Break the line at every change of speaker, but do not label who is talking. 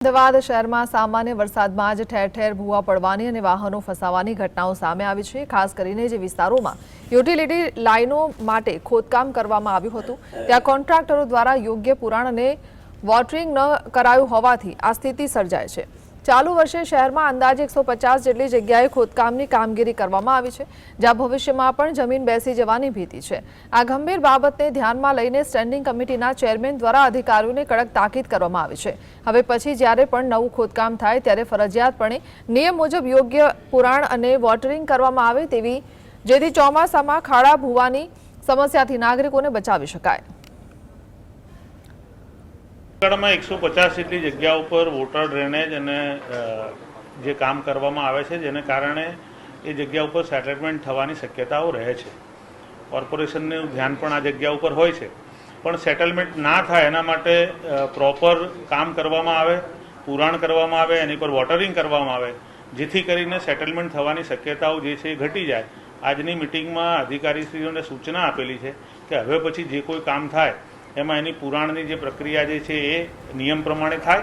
અમદાવાદ શહેરમાં સામાન્ય વરસાદમાં જ ઠેર ઠેર ભૂવા પડવાની અને વાહનો ફસાવાની ઘટનાઓ સામે આવી છે। ખાસ કરીને જે વિસ્તારોમાં યુટિલિટી લાઇનો માટે ખોદકામ કરવામાં આવ્યું હતું ત્યાં કોન્ટ્રાક્ટરો દ્વારા યોગ્ય પુરાણ અને વોટરિંગ ન કરાયું હોવાથી આ સ્થિતિ સર્જાય છે। ચાલુ વર્ષે શહેરમાં અંદાજે 150 જેટલી જગ્યાએ ખોદકામની કામગીરી કરવામાં આવી છે, જ્યાં ભવિષ્યમાં પણ જમીન બેસી જવાની ભીતિ છે। આ ગંભીર બાબતને ધ્યાનમાં લઈને સ્ટેન્ડિંગ કમિટીના ચેરમેન દ્વારા અધિકારીઓને કડક તાકીદ કરવામાં આવી છે। હવે પછી જ્યારે પણ નવું ખોદકામ થાય ત્યારે ફરજિયાતપણે નિયમ મુજબ યોગ્ય પુરાણ અને વોટરિંગ કરવામાં આવે તેવી જેથી ચોમાસામાં ખાડા ભૂવાની સમસ્યાથી નાગરિકોને બચાવી શકાય।
150 જેટલી જગ્યાઓ પર વોટર ડ્રેનેજ અને જે કામ કરવામાં આવે છે, જેને કારણે એ જગ્યા ઉપર સેટલમેન્ટ થવાની શક્યતાઓ રહે છે। કોર્પોરેશનનું ધ્યાન પણ આ જગ્યા ઉપર હોય છે, પણ સેટલમેન્ટ ના થાય એના માટે પ્રોપર કામ કરવામાં આવે, પુરાણ કરવામાં આવે, એની પર વોટરિંગ કરવામાં આવે, જેથી કરીને સેટલમેન્ટ થવાની શક્યતાઓ જે છે એ ઘટી જાય। આજની મિટિંગમાં અધિકારીશ્રીઓને સૂચના આપેલી છે કે હવે પછી જે કોઈ કામ થાય એમાં એની પુરાણની જે પ્રક્રિયા જે છે એ નિયમ પ્રમાણે થાય।